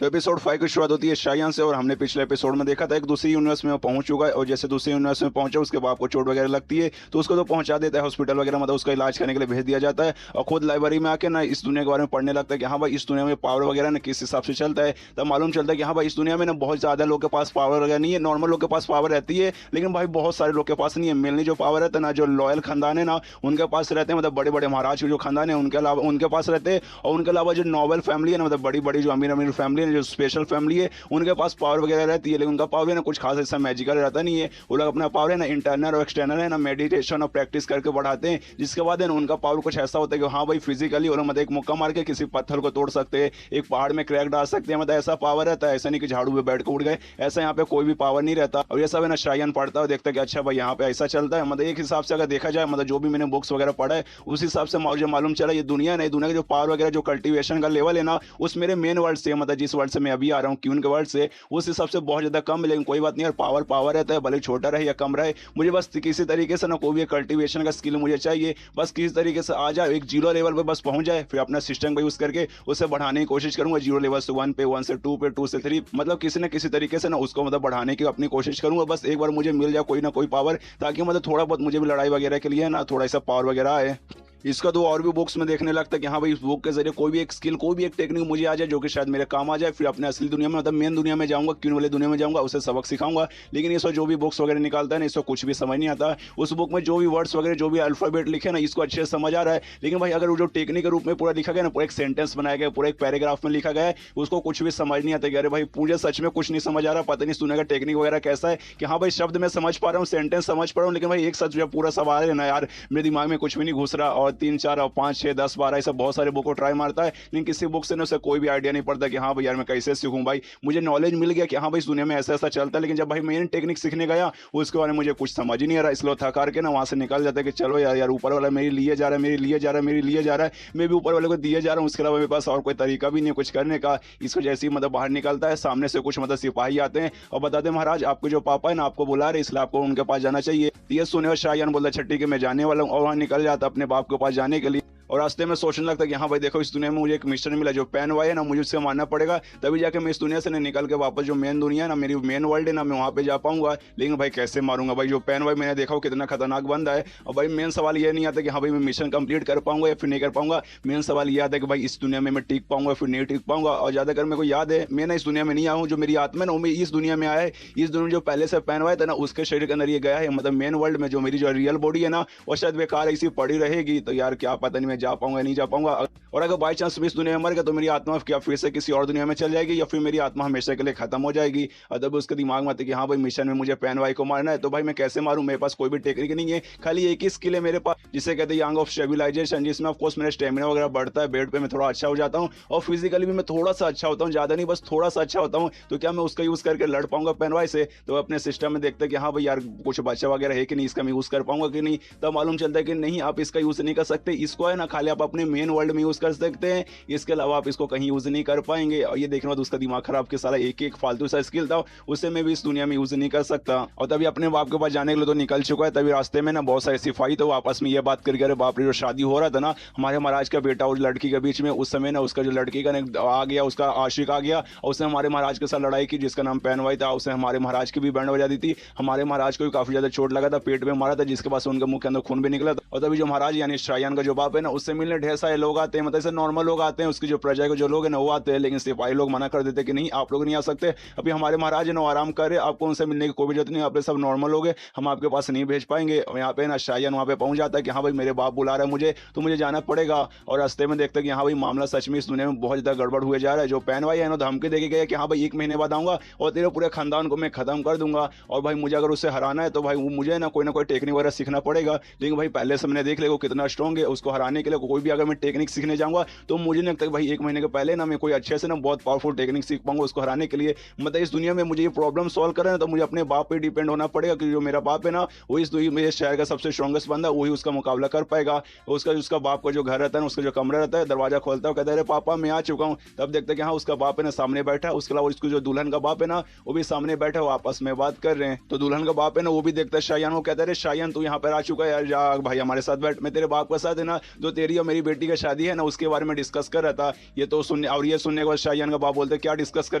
तो एपिसोड 5 की शुरुआत होती है शायान से, और हमने पिछले एपिसोड में देखा था एक दूसरी यूनिवर्स में वो पहुंच चुका है, और जैसे दूसरी यूनिवर्स में पहुंचा उसके बाप को चोट वगैरह लगती है तो उसको तो पहुंचा देता है हॉस्पिटल वगैरह, मतलब उसका इलाज करने के लिए भेज दिया जाता है। और खुद लाइब्रेरी में आके ना इस दुनिया के बारे में पढ़ने लगता है कि हाँ भाई इस दुनिया में पावर वगैरह ना किस हिसाब से चलता है। तब मालूम चलता है कि हाँ भाई इस दुनिया में ना बहुत ज़्यादा लोग के पास पावर वगैरह नहीं है, नॉर्मल लोग के पास पावर रहती है, लेकिन भाई बहुत सारे लोग के पास नहीं है। मेनली जो पावर रहता है ना, जो लॉयल खानदान है ना उनके पास रहते हैं, मतलब बड़े बड़े महाराज के जो खानदान है उनके अलावा उनके पास रहते हैं। और उनके अलावा जो नॉबल फैमिली है ना, मतलब बड़ी बड़ी जो अमीर अमीर फैमिली है, जो स्पेशल फैमिली है, उनके पास पावर वगैरह रहती है, लेकिन उनका पावर है ना कुछ खास ऐसा मैजिकल रहता नहीं है। वो लोग अपना पावर है ना इंटरनल और एक्सटर्नल है ना मेडिटेशन और प्रैक्टिस करके बढ़ाते हैं, जिसके बाद है ना उनका पावर कुछ ऐसा होता है कि हाँ भाई फिजिकली वो लोग मतलब एक मुक्का मार के किसी पत्थर को तोड़ सकते हैं, एक पहाड़ में क्रैक डाल सकते हैं, मतलब ऐसा पावर रहता है। ऐसा नहीं कि झाड़ू पे बैठ के उड़ गए, ऐसा यहाँ पे कोई भी पावर नहीं रहता। और ये सब है ना शायन पढ़ता है, देखता है कि अच्छा भाई यहाँ पे ऐसा चलता है। मतलब एक हिसाब से अगर देखा जाए, मतलब जो भी मैंने बुक्स वगैरह पढ़ा है उस हिसाब से मुझे मालूम चला ये दुनिया नहीं, दुनिया का जो पावर वगैरह जो कल्टीवेशन का लेवल है ना उस मेरे मेन वर्ल्ड से, मतलब जिस वर्ल्ड से मैं अभी आ रहा हूँ क्यून के वर्ल्ड से, उस हिसाब से बहुत ज़्यादा कम है। लेकिन कोई बात नहीं यार, पावर पावर रहता है, भले छोटा रहे या कम रहे। मुझे बस किसी तरीके से ना कोई भी कल्टीवेशन का स्किल मुझे चाहिए, बस किसी तरीके से आ जाए, एक जीरो लेवल पे बस पहुंच जाए, फिर अपना सिस्टम का यूज़ करके उसे बढ़ाने की कोशिश करूंगा। जीरो लेवल से 1 पे, 1 से 2 पे, 2 से 3, मतलब किसी न किसी तरीके से ना उसको मतलब बढ़ाने की अपनी कोशिश करूंगा। बस एक बार मुझे मिल जाए कोई ना कोई पावर, ताकि मतलब थोड़ा बहुत मुझे भी लड़ाई वगैरह के लिए ना थोड़ा सा पावर वगैरह आए। इसका तो और भी बुक्स में देखने लगता है कि हाँ भाई इस बुक के जरिए कोई भी एक स्किल, कोई भी एक टेक्निक मुझे आ जाए जो कि शायद मेरे काम आ जाए, फिर अपने असली दुनिया में, मतलब मेन दुनिया में जाऊंगा, क्यों वाले दुनिया में जाऊंगा, उसे सबक सिखाऊंगा। लेकिन इसको जो भी बुक्स वगैरह निकालता है ना इसको कुछ भी समझ नहीं आता। उस बुक में जो भी वर्ड्स वगैरह जो भी अल्फाबेट लिखे ना इसको अच्छे से समझ आ रहा है, लेकिन भाई अगर वो जो टेक्निक के रूप में पूरा लिखा गया ना, पूरा एक सेंटेंस बनाया गया, पूरा एक पैराग्राफ में लिखा गया है, उसको कुछ भी समझ नहीं आता कि अरे भाई मुझे सच में कुछ नहीं समझ आ रहा, पता नहीं सुनने का टेक्निक वगैरह कैसा है कि हाँ भाई शब्द मैं समझ पा रहा हूँ, सेंटेंस समझ पा रहा हूँ, लेकिन भाई एक सच पूरा सवाल है ना यार मेरे दिमाग में कुछ भी नहीं घुस रहा। और 3 4 और 5 6 10 12 ऐसा बहुत सारे बुक को ट्राई मारता है, लेकिन किसी बुक से ना उसे कोई भी आइडिया नहीं पड़ता कि हाँ भाई यार मैं कैसे सीखूं। भाई मुझे नॉलेज मिल गया कि हाँ भाई इस दुनिया में ऐसा ऐसा चलता है, लेकिन जब भाई मेन टेक्निक सीखने गया उसके बारे में मुझे कुछ समझ ही नहीं आ रहा, इसलिए थका के ना वहाँ से निकल जाता है कि चलो यार यार ऊपर वाला मेरे लिए जा रहा है, मेरे लिए जा रहा है, मेरे लिए जा रहा है, मैं भी ऊपर वाले को दिए जा रहा हूँ, उसके अलावा मेरे पास और कोई तरीका भी नहीं है कुछ करने का। इसको जैसे ही मतलब बाहर निकलता है सामने से कुछ मतलब सिपाही आते हैं और बताते हैं महाराज आपके जो पापा है ना आपको बुला रहे, इसलिए आपको उनके पास जाना चाहिए। ये सुने और शाहयान बोलता छठी के मैं जाने वाला हूँ, और वहाँ निकल जाता अपने बाप के पास जाने के लिए। और रास्ते में सोचने लगता है कि हाँ भाई देखो इस दुनिया में मुझे एक मिशन मिला, जो पैन वाई है ना मुझे उससे मानना पड़ेगा, तभी जाके मैं इस दुनिया से निकल के वापस जो मेन दुनिया है ना मेरी मेन वर्ल्ड है ना मैं वहाँ पे जा पाऊंगा। लेकिन भाई कैसे मारूंगा भाई, जो पैन वाई मैंने देखा हो कितना खतरनाक बंदा है। और भाई मेन सवाल ये नहीं आता कि हाँ भाई मैं मिशन कंप्लीट कर पाऊंगा या फिर नहीं कर पाऊंगा, मेन सवाल ये आता है कि भाई इस दुनिया में मैं टिक पाऊंगा फिर नहीं टिक पाऊंगा। और ज़्यादातर मेरे को याद है मैं ना इस दुनिया में नहीं आऊँ, जो मेरी आत्मा है ना वो इस दुनिया में आया है। इस दुनिया में जो पहले से पैन वाई था ना उसके शरीर के अंदर ये गया है, मतलब मेन वर्ल्ड में जो मेरी जो रियल बॉडी है ना वो शायद बेकार ऐसी पड़ी रहेगी। तो यार क्या पता नहीं मैं जा पाऊंगा नहीं जा पाऊंगा। और अगर बाई चांस मैं इस दुनिया में मर गया तो मेरी आत्मा क्या फिर से किसी और दुनिया में चल जाएगी, या फिर मेरी आत्मा हमेशा के लिए खत्म हो जाएगी। और तब उसके दिमाग में आता है कि हाँ भाई मिशन में मुझे पैन वाई को मारना है, तो भाई मैं कैसे मारूं, मेरे पास कोई भी टेक्निक नहीं है, खाली एक ही स्किल है मेरे पास जिसे कहते हैं यंग ऑफ स्टेबिलाइजेशन, जिसमें ऑफकोर्स मेरा स्टेमिना वगैरह बढ़ता है, बेड पे मैं थोड़ा अच्छा हो जाता हूँ और फिजिकली भी मैं थोड़ा सा अच्छा होता हूँ, ज्यादा नहीं बस थोड़ा सा अच्छा होता हूँ। तो क्या मैं उसका यूज करके लड़ पाऊंगा पैन वाई से? तो अपने सिस्टम में देखते हैं कि हाँ भाई यार कुछ बच्चा वगैरह है कि नहीं, इसका मैं यूज कर पाऊंगा कि नहीं। तब मालूम चलता है कि नहीं आप इसका यूज नहीं कर सकते, इसको है ना खाली आप अपने मेन वर्ल्ड में यूज कर सकते हैं, इसके अलावा आप इसको कहीं यूज नहीं कर पाएंगे। और ये देखने बाद उसका दिमाग खराब के सारा एक एक फालतू सा स्किल था उसे मैं भी इस दुनिया में यूज नहीं कर सकता। और तभी अपने बाप के पास जाने के लिए तो निकल चुका है। तभी रास्ते में ना बहुत सारे सिपाही तो आपस में ये बात करके अरे बाप रे जो शादी हो रहा था ना हमारे महाराज का बेटा और लड़की के बीच में, उस समय ना उसका जो लड़की का आ गया उसका आशिक आ गया और उसने हमारे महाराज के साथ लड़ाई की, जिसका नाम पैन वाई था। उसने हमारे महाराज की भी बैंड बजा दी थी, हमारे महाराज को भी काफी ज्यादा चोट लगा था, पेट में मारा था, जिसके पास उनके मुंह के अंदर खून भी निकला था। और तभी जो महाराज यानी शायान का जो बाप है ना उससे मिलने ढेर सारे लोग आते हैं, मतलब ऐसे नॉर्मल लोग आते हैं, उसकी जो प्रजा के जो लोग हैं ना वो आते हैं, लेकिन सिपाही लोग मना कर देते कि नहीं आप लोग नहीं आ सकते, अभी हमारे महाराज है ना आराम कर रहे, आपको उनसे मिलने की कोई भी जरूरत नहीं, आप सब नॉर्मल लोग हैं, हम आपके पास नहीं भेज पाएंगे। और यहाँ पे ना शायान वहाँ पे पहुंच जाता है कि हाँ भाई मेरे बाप बुला रहा है मुझे तो मुझे जाना पड़ेगा। और रास्ते में देखते हैं कि हाँ भाई मामला सच में इस दुनिया में बहुत ज्यादा गड़बड़ हुए जा रहा है। जो पैन भाई है ना धमकी देके गया कि हाँ भाई 1 महीने बाद आऊंगा और तेरे पूरे खानदान को मैं खत्म कर दूंगा, और भाई मुझे अगर उससे हराना है तो भाई मुझे ना कोई टेक्निक वगैरह सीखना पड़ेगा। लेकिन भाई पहले से मैंने देख लिया वो कितना स्ट्रॉन्ग है, उसको हराने के लिए कोई भी अगर मैं टेक्निक सीखने जाऊंगा तो मुझे नहीं लगता भाई 1 महीने के पहले ना मैं कोई अच्छे से ना बहुत पावरफुल टेक्निक सीख पाऊंगा उसको हराने के लिए। मतलब इस दुनिया में मुझे ये प्रॉब्लम सॉल्व करना है तो मुझे अपने बाप पे डिपेंड होना पड़ेगा, कि जो मेरा बाप है ना वो इस मेरे शहर का सबसे स्ट्रॉन्गेस्ट बंदा, वही उसका मुकाबला कर पाएगा। उसका उसका बाप का जो घर रहता है ना उसका जो कमरा रहता है, दरवाजा खोलता है कहता है अरे पापा मैं आ चुका हूँ। तब देखते हैं कि हाँ उसका बाप है ना सामने बैठा है, उसके अलावा उसको जो दुल्हन का बाप है ना वो भी सामने बैठा है, वो आपस में बात कर रहे हैं। तो दुल्हन का बाप है ना वो भी देखता है शायान, वो कहता है अरे शायान तू यहाँ पर आ चुका है यार, जा भाई हमारे साथ बैठ, मैं तेरे बाप के साथ है ना तेरी और मेरी बेटी की शादी है ना उसके बारे में डिस्कस कर रहा था। ये तो सुनने और ये सुनने के बाद शाहजहान का बाप बोलते क्या डिस्कस कर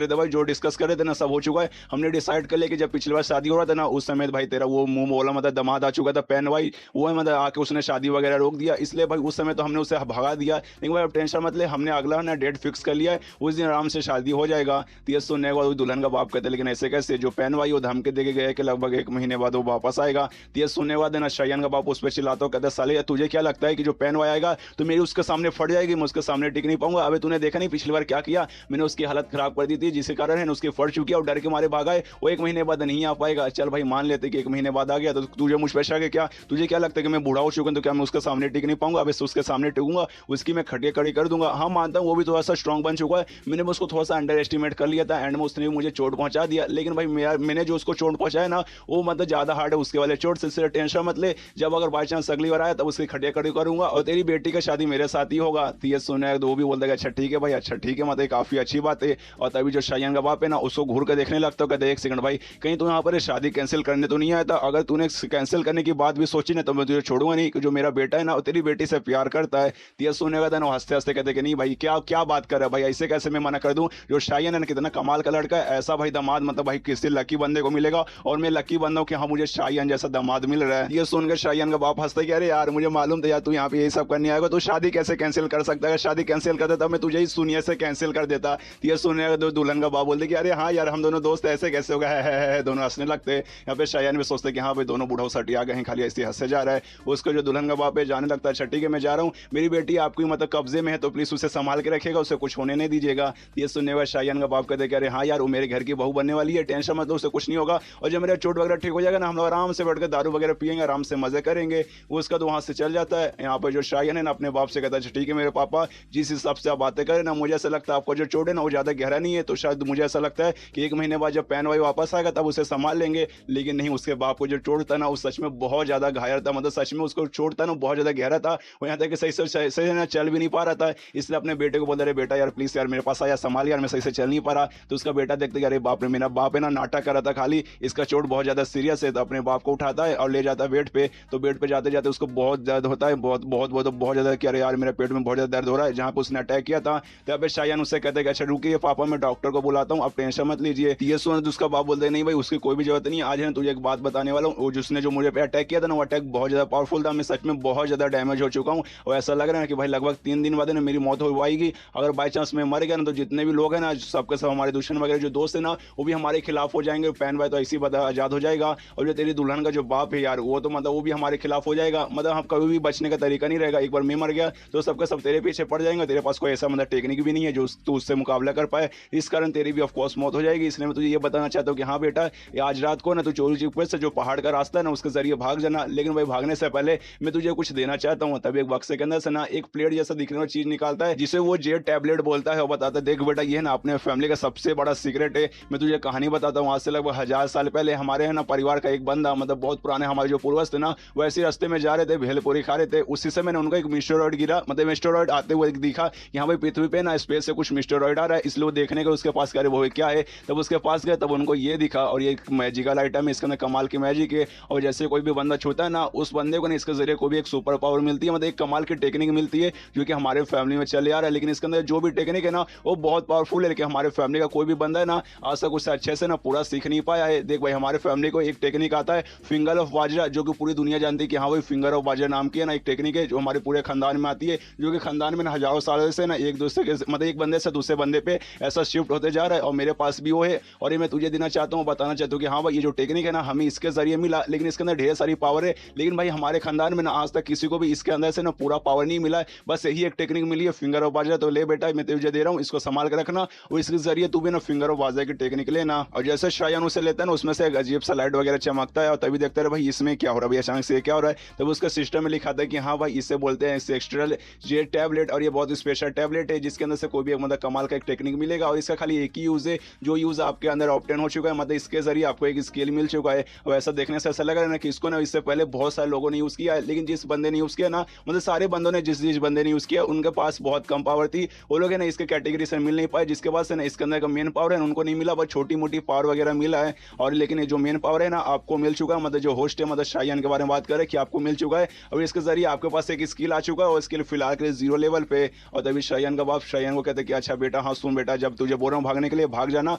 रहे थे भाई, जो डिस्कस कर रहे थे ना सब हो चुका है। हमने डिसाइड कर लिया कि जब पिछली बार शादी हो रहा था ना उस समय भाई तेरा वो मुंह बोला मतलब दामाद आ चुका था पैन भाई, वो है मतलब आके उसने शादी वगैरह रोक दिया, इसलिए भाई उस समय तो हमने उसे भगा दिया। लेकिन भाई अब टेंशन मत ले, हमने अगला ना डेट फिक्स कर लिया है, उस दिन आराम से शादी हो जाएगा। तो ये सुनने के बाद दुल्हन का बाप कहते लेकिन ऐसे कैसे, जो पैन भाई वो धमकी दे के गए कि लगभग 1 महीने बाद वो वापस आएगा। तो ये सुनने के बाद ना शाहजहान का बाप उस पर चिल्लाता हो कहता साले तुझे क्या लगता है कि जो पैन भाई आएगा तो मेरी उसके सामने फट जाएगी, मैं उसके सामने टिक नहीं पाऊंगा। अबे तूने देखा नहीं पिछली बार क्या किया, मैंने उसकी हालत खराब कर दी थी जिसके कारण है उसकी फट चुकी है और डर के मारे भागा है, वो 1 महीने बाद नहीं आ पाएगा। चल भाई मान लेते कि 1 महीने बाद आ गया तो तुझे मुझ पर शक है क्या, तुझे क्या लगता है कि मैं बूढ़ा हो चुका हूं तो क्या मैं उसके सामने टिक नहीं पाऊंगा, अब उसके सामने टिकूंगा उसकी मैं खटिया खड़ी कर दूंगा। हाँ मानता हूँ वो भी थोड़ा सा स्ट्रॉन्ग बन चुका है, मैंने उसको थोड़ा सा अंडर एस्टिमेट कर लिया था एंड में उसने मुझे चोट पहुंचा दिया, लेकिन भाई मैंने जो उसको चोट पहुंचाया ना वो मतलब ज्यादा हार्ड है उसके वाले चोट से टेंशन मत ले, जब अगर बाई चांस अगली बार आया तब उसकी खटिया खड़ी करूंगा और तेरी बेटी का शादी मेरे साथ ही होगा। तो ये सुने तो वो भी बोलता है अच्छा ठीक है भाई, अच्छा ठीक है मतलब काफी अच्छी बात है। और तभी जो शाहजहान का बाप है ना उसको घूर कर देखने लगता है, कहते एक सेकंड भाई कहीं तो यहाँ पर शादी कैंसिल करने तो नहीं आया था, अगर तूने कैंसिल करने की बात भी सोची ना तो मैं तुझे छोड़ूंगा नहीं, जो मेरा बेटा है ना तेरी बेटी से प्यार करता है। तो ये सुनेगा था ना हंसते हंसते कहते कि नहीं भाई क्या क्या बात कर रहा है भाई, ऐसे कैसे मैं मना कर दूं, जो शाहजहान है ना कितना कमाल का लड़का है, ऐसा भाई दामाद मतलब भाई किसी लकी बंदे को मिलेगा और मैं लकी बंदा हूं कि हाँ मुझे शाहजहान जैसा दामाद मिल रहा है। ये सुनकर शाहजहान का बाप हंसता है कि अरे यार मुझे मालूम था यार तू यहाँ पे यही सब करने आएगा, तो शादी कैसे कैंसिल कर सकता है, शादी कैंसिल कर देता मैं तुझे ही सुनिए से कैंसिल कर देता। ये सुनने तो दुल्हन का बाप बोलते कि अरे हाँ यार हम दोनों दोस्त ऐसे कैसे हो गए, है दोनों हंसने लगते हैं। यहाँ पे शाहजहान भी सोचते कि हाँ भाई दोनों बूढ़ा सटी आ गए हैं, खाली ऐसे हंसे जा रहा है। उसको जो दुल्हन का बाप है जाने लगता है अच्छा ठीक है मैं जा रहा हूँ, मेरी बेटी आपकी मतलब कब्जे में है तो प्लीज उसे संभाल के रखेगा, उसे कुछ होने नहीं दीजिएगा। ये सुनने के बाद शाहजहान का बाप कहते अरे हाँ यार वो मेरे घर की बहू बनने वाली है, टेंशन मत लो उसे कुछ नहीं होगा, और जब मेरा चोट वगैरह ठीक हो जाएगा ना हम लोग आराम से बैठ कर दारू वगैरह पियेंगे, आराम से मजे करेंगे। वो उसका तो वहां से चल जाता है। यहाँ पर जो शाहजहान है ना अपने बाप से कहता है ठीक है मेरे पापा जिस हिसाब से आप बातें करें ना मुझे ऐसा लगता है आपको जो चोट है ना वो ज्यादा गहरा नहीं है, तो शायद मुझे ऐसा लगता है कि 1 महीने बाद जब पैन भाई वापस आएगा तब उसे संभाल लेंगे। लेकिन नहीं, उसके बाप को जो चोट था ना वो सच में बहुत ज्यादा घायल था, मतलब सच में उसको चोट था ना बहुत ज्यादा गहरा था, वो यहाँ तक कि सही ना चल भी नहीं पा रहा था। इसलिए अपने बेटे को बोल रहे बेटा यार प्लीज यार मेरे पास आया संभाल यार मैं सही से चल नहीं पा रहा। तो उसका बेटा देखते अरे बाप रे मेरा बाप है ना नाटक कर रहा था खाली, इसका चोट बहुत ज्यादा सीरियस है, तो अपने बाप को उठाता है और ले जाता है बेड पे। तो बेड पे जाते जाते उसको बहुत दर्द होता है, बहुत बहुत बहुत बहुत ज्यादा कि अरे यार मेरे पेट में बहुत ज्यादा दर्द हो रहा है जहाँ पे उसने अटैक किया था। तब पे शाहजहान उससे कहते हैं अच्छा रुकिए पापा मैं डॉक्टर को बुलाता हूँ, आप टेंशन मत लीजिए। ये सुन उसका बाप बोलते नहीं भाई उसकी कोई भी जरूरत नहीं, आज है तुझे एक बात बताने वाला हूँ, जिसने जो मुझे पे अटैक किया था ना वो अटैक बहुत ज्यादा पावरफुल था, मैं सच में बहुत ज्यादा डैमेज हो चुका हूँ और ऐसा लग रहा है कि भाई लगभग 3 दिन बाद ना मेरी मौत हो पाएगी। अगर बाई चांस मैं मर गया ना तो जितने भी लोग हैं ना सबके सब हमारे दुश्मन वगैरह जो दोस्त है ना वो भी हमारे खिलाफ हो जाएंगे, पैन भाई तो ऐसी बात आजाद हो जाएगा, और जो तेरी दुल्हन का जो बाप है यार वो तो मतलब वो भी हमारे खिलाफ हो जाएगा, मतलब हम कभी भी बचने का तरीका नहीं रहेगा, एक बार मैं मर गया तो सबका सब तेरे पीछे पड़ जाएंगे, तेरे पास कोई ऐसा मतलब टेक्निक भी नहीं है जो तू उससे मुकाबला कर पाए, इस कारण तेरी भी ऑफकोर्स मौत हो जाएगी। इसलिए मैं तुझे ये बताना चाहता हूँ कि हाँ बेटा आज रात को ना तू चोरी चुपके से जो पहाड़ का रास्ता है ना उसके जरिए भाग जाना, लेकिन भाई भागने से पहले मैं तुझे कुछ देना चाहता हूँ। तभी एक बक्से के अंदर से ना एक प्लेट जैसा दिखने वाला चीज निकालता है जिसे वो जेड टैबलेट बोलता है और बताता है देख बेटा ये ना अपने फैमिली का सबसे बड़ा सीक्रेट है, मैं तुझे कहानी बताता हूँ। आज से लगभग 1000 साल पहले हमारे है ना परिवार का एक बंदा मतलब बहुत पुराने हमारे जो पूर्वज थे ना वो ऐसे रास्ते में जा रहे थे भेलपुरी खा रहे थे, उसी समय ना उनका एक मिस्टेरॉइड गिरा, मतलब मिस्टेरॉइड आते हुए दिखा यहाँ भाई पृथ्वी पे ना स्पेस से कुछ मिस्टेरॉइड आ रहा है, इसलिए वो देखने के उसके पास करे वो क्या है, तब उसके पास गए तब उनको ये दिखा और ये मैजिकल आइटम है, इसके अंदर कमाल की मैजिक है और जैसे कोई भी बंदा छूता है ना उस बंदे को ना इसके जरिए कोई भी एक सुपर पावर मिलती है, मतलब एक कमाल की टेक्निक मिलती है जो कि हमारे फैमिली में चले आ रहा है। लेकिन इसके अंदर जो भी टेक्निक है ना वो बहुत पावरफुल है, लेकिन हमारे फैमिली का कोई भी बंदा है ना आज तक उससे अच्छे से ना पूरा सीख नहीं पाया है। देख भाई हमारे फैमिली को एक टेक्निक आता है फिंगर ऑफ बाजरा, जो कि पूरी दुनिया जानती है कि हाँ भाई फिंगर ऑफ बाजरा नाम की है ना एक टेक्निक है जो हमारे पूरे खानदान में आती है, जो कि खानदान में हजारों सालों से ना एक दूसरे के मतलब एक बंदे से दूसरे बंदे पे ऐसा शिफ्ट होते जा रहा है और मेरे पास भी वो है और ये मैं तुझे देना चाहता हूँ, बताना चाहता हूँ कि हाँ भाई ये जो टेक्निक है ना हमें इसके जरिए मिला, लेकिन इसके अंदर ढेर सारी पावर है, लेकिन भाई हमारे खानदान में ना आज तक किसी को भी इसके अंदर से ना पूरा पावर नहीं मिला है, बस यही एक टेक्निक मिली है फिंगर ऑफ बाजरा। तो ले बेटा मैं तुझे दे रहा हूँ, इसको संभाल के रखना और इसके जरिए तू भी ना फिंगर ऑफ बाजरा की टेक्निक लेना। और जैसे शाहजहान उसे लेता है ना उसमें से एक अजीब सा लाइट वगैरह चमकता है और तभी देखता है भाई इसमें क्या हो रहा है, भाई अचानक से क्या हो रहा है, तब उसका सिस्टम में लिखा था कि हाँ भाई इसे बोलते हैं एक्स्ट्रल ये टैबलेट और ये बहुत स्पेशल टैबलेट है जिसके अंदर से कोई भी मतलब कमाल का एक टेक्निक मिलेगा और इसका खाली एक ही यूज है जो यूज आपके अंदर ऑप्टेन हो चुका है, मतलब इसके जरिए आपको एक स्किल मिल चुका है। और ऐसा देखने से ऐसा लग रहा है ना कि इसको ना इससे पहले बहुत सारे लोगों ने यूज किया है, लेकिन जिस बंदे ने यूज किया ना मतलब सारे बंदों ने जिस जिस बंदे ने यूज किया उनके पास बहुत कम पावर थी, वो लोग है ना इसके कैटेगरी से मिल नहीं पाए, जिसके पास है ना इसके अंदर का मेन पावर है उनको नहीं मिला, बस छोटी मोटी पावर वगैरह मिला है। और लेकिन जो मेन पावर है ना आपको मिल चुका है, मतलब जो होस्ट है मतलब शाहजहान के बारे में बात करें कि आपको मिल चुका है और इसके जरिए आपके पास एक स्किल स्किल आ चुका है और स्किल फिलहाल के लिए 0 लेवल पे। और तभी शयन का बाप शयन को कहते हैं कि अच्छा बेटा, हाँ सुन बेटा, जब तुझे बोल रहा हूँ भागने के लिए भाग जाना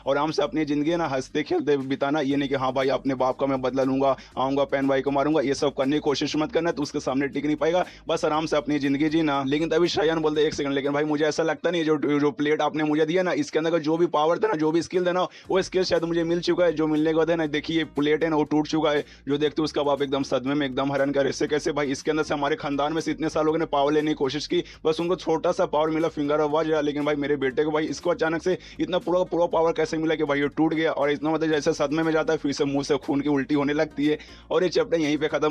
और आराम से अपनी जिंदगी है ना हंसते खेलते बिताना। ये नहीं कि हाँ भाई अपने बाप का मैं बदला लूंगा, आऊंगा पेन भाई को मारूंगा, ये सब करने की कोशिश मत करना, तो उसके सामने टिक नहीं पाएगा। बस आराम से अपनी जिंदगी जीना। लेकिन तभी शयन बोलते 1 सेकंड, लेकिन भाई मुझे ऐसा लगता नहीं, जो जो प्लेट आपने मुझे दिया ना, इसके अंदर का जो भी पावर था ना, जो भी स्किल था ना, वो स्किल शायद मुझे मिल चुका है। जो मिलने के बाद है ना, देखिए प्लेट है ना वो टूट चुका है। जो देखते उसका बाप एकदम सदमे में, एकदम हैरान कर, इससे कैसे भाई, इसके अंदर से हमारे खानदान में से इतने साल लोगों ने पावर लेने की कोशिश की, बस उनको छोटा सा पावर मिला, फिंगर ऑफ वॉच, लेकिन भाई मेरे बेटे को भाई इसको अचानक से इतना पूरा पूरा पावर कैसे मिला कि भाई ये टूट गया। और इतना मतलब जैसे सदमे में जाता है, फिर से मुंह से खून की उल्टी होने लगती है। और ये चैप्टर यहीं पे खत्म।